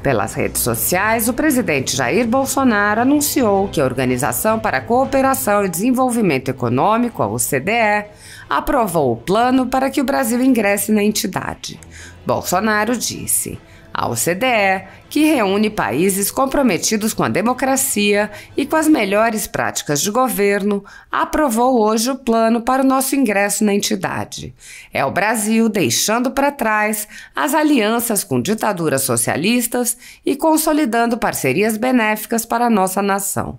Pelas redes sociais, o presidente Jair Bolsonaro anunciou que a Organização para a Cooperação e Desenvolvimento Econômico, a OCDE, aprovou o plano para que o Brasil ingresse na entidade. Bolsonaro disse: a OCDE, que reúne países comprometidos com a democracia e com as melhores práticas de governo, aprovou hoje o plano para o nosso ingresso na entidade. É o Brasil deixando para trás as alianças com ditaduras socialistas e consolidando parcerias benéficas para a nossa nação.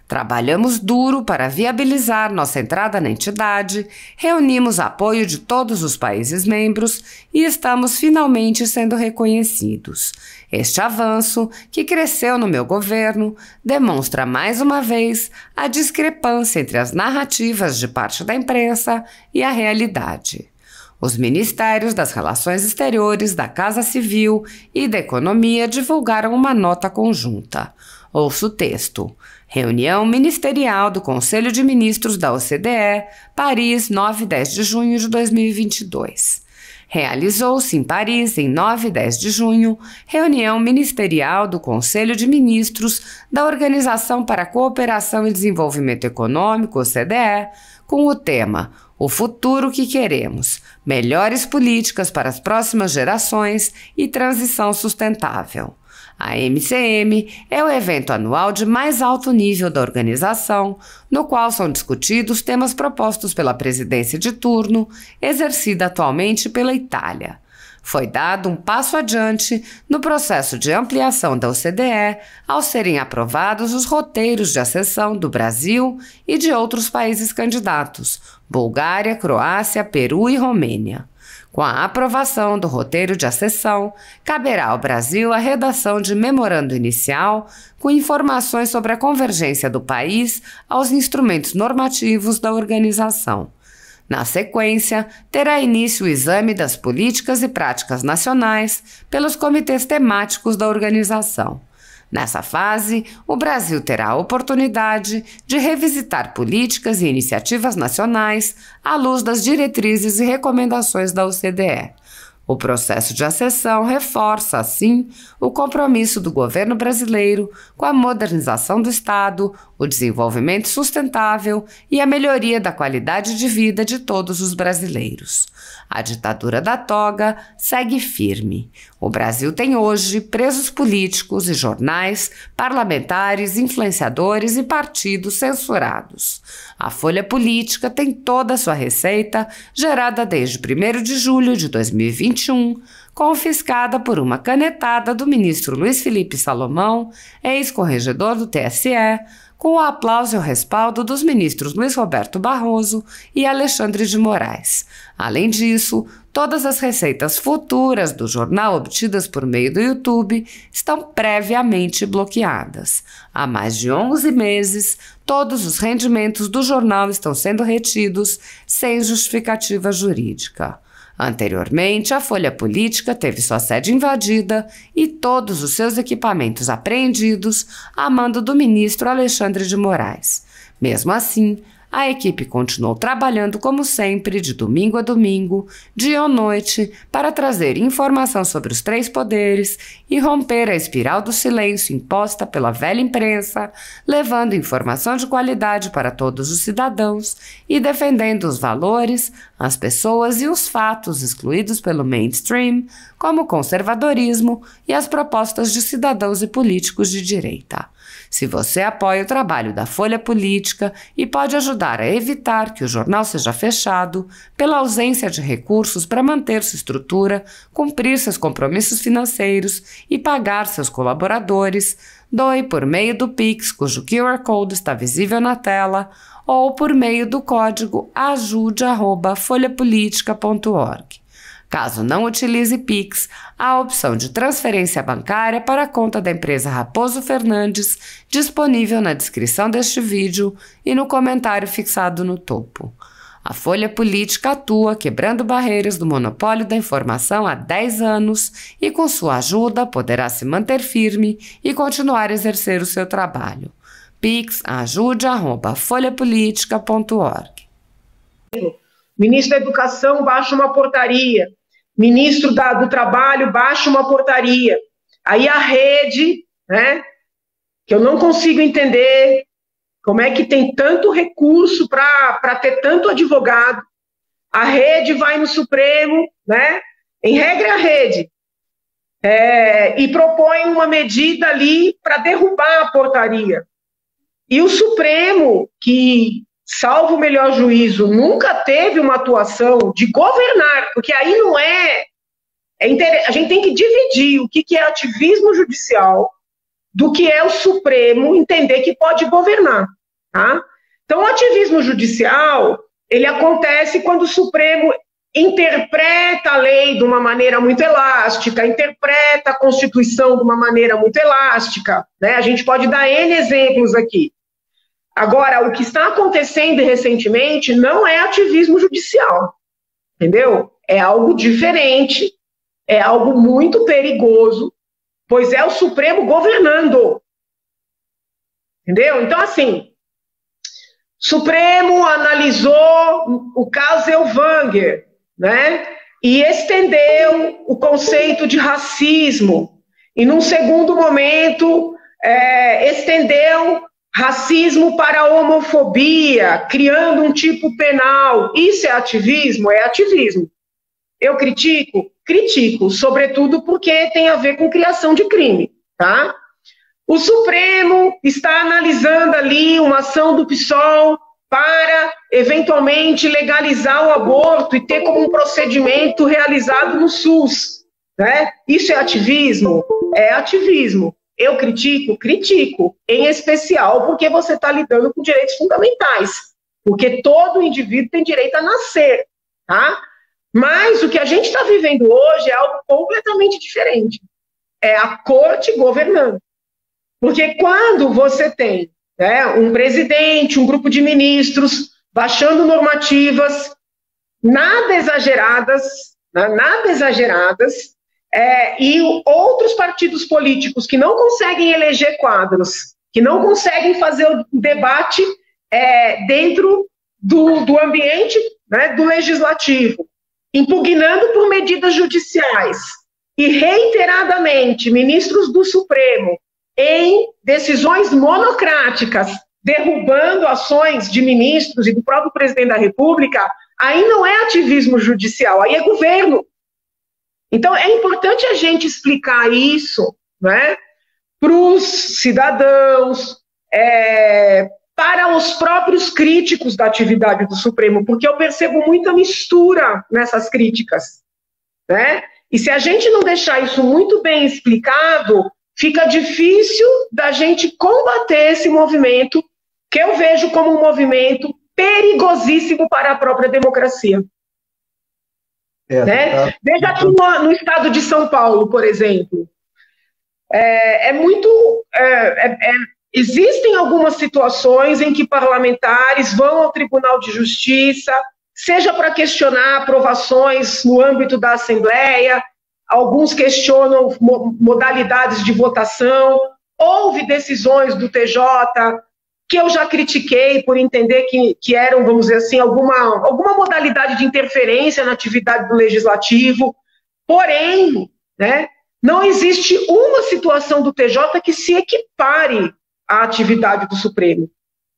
Trabalhamos duro para viabilizar nossa entrada na entidade, reunimos apoio de todos os países membros e estamos finalmente sendo reconhecidos. Este avanço, que cresceu no meu governo, demonstra mais uma vez a discrepância entre as narrativas de parte da imprensa e a realidade. Os Ministérios das Relações Exteriores, da Casa Civil e da Economia divulgaram uma nota conjunta. Ouça o texto. Reunião Ministerial do Conselho de Ministros da OCDE, Paris, 9 e 10 de junho de 2022. Realizou-se em Paris, em 9 e 10 de junho, reunião ministerial do Conselho de Ministros da Organização para a Cooperação e Desenvolvimento Econômico, OCDE, com o tema O Futuro que Queremos, Melhores Políticas para as Próximas Gerações e Transição Sustentável. A MCM é o evento anual de mais alto nível da organização, no qual são discutidos temas propostos pela presidência de turno, exercida atualmente pela Itália. Foi dado um passo adiante no processo de ampliação da OCDE ao serem aprovados os roteiros de acessão do Brasil e de outros países candidatos, Bulgária, Croácia, Peru e Romênia. Com a aprovação do roteiro de acessão, caberá ao Brasil a redação de memorando inicial com informações sobre a convergência do país aos instrumentos normativos da organização. Na sequência, terá início o exame das políticas e práticas nacionais pelos comitês temáticos da organização. Nessa fase, o Brasil terá a oportunidade de revisitar políticas e iniciativas nacionais à luz das diretrizes e recomendações da OCDE. O processo de acessão reforça, assim, o compromisso do governo brasileiro com a modernização do Estado, o desenvolvimento sustentável e a melhoria da qualidade de vida de todos os brasileiros. A ditadura da toga segue firme. O Brasil tem hoje presos políticos e jornais, parlamentares, influenciadores e partidos censurados. A Folha Política tem toda a sua receita, gerada desde 1º de julho de 2021, confiscada por uma canetada do ministro Luiz Felipe Salomão, ex-corregedor do TSE, com o aplauso e o respaldo dos ministros Luiz Roberto Barroso e Alexandre de Moraes. Além disso, todas as receitas futuras do jornal obtidas por meio do YouTube estão previamente bloqueadas. Há mais de 11 meses, todos os rendimentos do jornal estão sendo retidos sem justificativa jurídica. Anteriormente, a Folha Política teve sua sede invadida e todos os seus equipamentos apreendidos a mando do ministro Alexandre de Moraes. Mesmo assim, a equipe continuou trabalhando como sempre, de domingo a domingo, dia ou noite, para trazer informação sobre os 3 poderes e romper a espiral do silêncio imposta pela velha imprensa, levando informação de qualidade para todos os cidadãos e defendendo os valores, as pessoas e os fatos excluídos pelo mainstream, como o conservadorismo e as propostas de cidadãos e políticos de direita. Se você apoia o trabalho da Folha Política e pode ajudar a evitar que o jornal seja fechado pela ausência de recursos para manter sua estrutura, cumprir seus compromissos financeiros e pagar seus colaboradores, doe por meio do Pix, cujo QR Code está visível na tela, ou por meio do código ajude@folhapolitica.org. Caso não utilize Pix, há a opção de transferência bancária para a conta da empresa Raposo Fernandes, disponível na descrição deste vídeo e no comentário fixado no topo. A Folha Política atua quebrando barreiras do monopólio da informação há 10 anos e, com sua ajuda, poderá se manter firme e continuar a exercer o seu trabalho. Pix ajude@folhapolitica.org. Ministro da Educação baixa uma portaria. Ministro do Trabalho baixa uma portaria. Aí a rede, né, que eu não consigo entender como é que tem tanto recurso para ter tanto advogado. A rede vai no Supremo, né, em regra a rede, e propõe uma medida ali para derrubar a portaria. E o Supremo, que, salvo o melhor juízo, nunca teve uma atuação de governar, porque aí não a gente tem que dividir o que é ativismo judicial do que é o Supremo entender que pode governar, tá? Então, o ativismo judicial, ele acontece quando o Supremo interpreta a lei de uma maneira muito elástica, interpreta a Constituição de uma maneira muito elástica, né? A gente pode dar N exemplos aqui. Agora, o que está acontecendo recentemente não é ativismo judicial, entendeu? É algo diferente, é algo muito perigoso, pois é o Supremo governando, entendeu? Então, assim, Supremo analisou o caso Elvanger, né? E estendeu o conceito de racismo. E, num segundo momento, estendeu racismo para a homofobia, criando um tipo penal. Isso é ativismo? É ativismo. Eu critico? Critico, sobretudo porque tem a ver com criação de crime, tá? O Supremo está analisando ali uma ação do PSOL para, eventualmente, legalizar o aborto e ter como um procedimento realizado no SUS, né? Isso é ativismo? É ativismo. Eu critico? Critico, em especial porque você está lidando com direitos fundamentais, porque todo indivíduo tem direito a nascer, tá? Mas o que a gente está vivendo hoje é algo completamente diferente. É a corte governando. Porque quando você tem, né, um presidente, um grupo de ministros, baixando normativas, nada exageradas, e outros partidos políticos que não conseguem eleger quadros, que não conseguem fazer o debate dentro do ambiente, né, do legislativo, impugnando por medidas judiciais, e reiteradamente ministros do Supremo, em decisões monocráticas, derrubando ações de ministros e do próprio presidente da República, aí não é ativismo judicial, aí é governo. Então, é importante a gente explicar isso, né, para os cidadãos, para os próprios críticos da atividade do Supremo, porque eu percebo muita mistura nessas críticas, né? E se a gente não deixar isso muito bem explicado, fica difícil da gente combater esse movimento, que eu vejo como um movimento perigosíssimo para a própria democracia. Né? Veja aqui no estado de São Paulo, por exemplo, existem algumas situações em que parlamentares vão ao Tribunal de Justiça, seja para questionar aprovações no âmbito da Assembleia, alguns questionam modalidades de votação, houve decisões do TJ que eu já critiquei por entender que eram, vamos dizer assim, alguma modalidade de interferência na atividade do Legislativo, porém, né, não existe uma situação do TJ que se equipare à atividade do Supremo.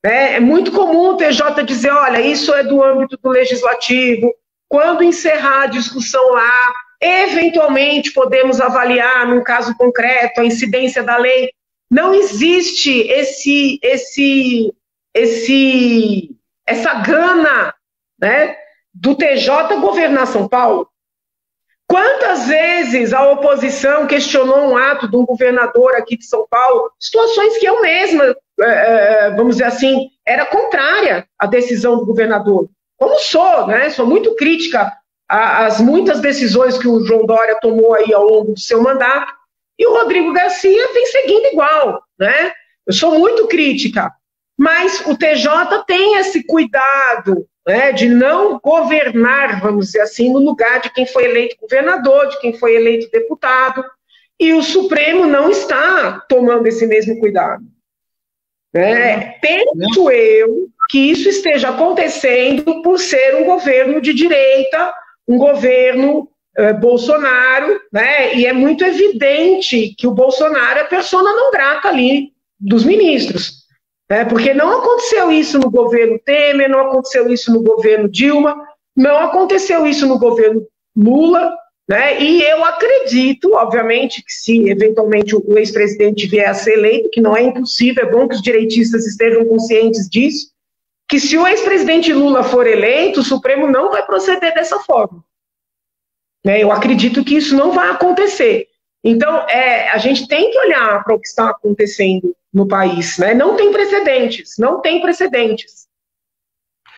É muito comum o TJ dizer, olha, isso é do âmbito do Legislativo, quando encerrar a discussão lá, eventualmente podemos avaliar, num caso concreto, a incidência da lei. Não existe essa gana, né, do TJ governar São Paulo. Quantas vezes a oposição questionou um ato de um governador aqui de São Paulo, situações que eu mesma, vamos dizer assim, era contrária à decisão do governador. Como sou, né, sou muito crítica às muitas decisões que o João Dória tomou aí ao longo do seu mandato, e o Rodrigo Garcia vem seguindo igual, né? Eu sou muito crítica, mas o TJ tem esse cuidado, né, de não governar, vamos dizer assim, no lugar de quem foi eleito governador, de quem foi eleito deputado, e o Supremo não está tomando esse mesmo cuidado. Penso eu que isso esteja acontecendo por ser um governo de direita, um governo Bolsonaro, né? E é muito evidente que o Bolsonaro é persona não grata ali dos ministros, né? Porque não aconteceu isso no governo Temer, não aconteceu isso no governo Dilma, não aconteceu isso no governo Lula, né? E eu acredito, obviamente, que se eventualmente o ex-presidente vier a ser eleito, que não é impossível, é bom que os direitistas estejam conscientes disso, que se o ex-presidente Lula for eleito, o Supremo não vai proceder dessa forma. Eu acredito que isso não vai acontecer. Então, a gente tem que olhar para o que está acontecendo no país, né? Não tem precedentes, não tem precedentes.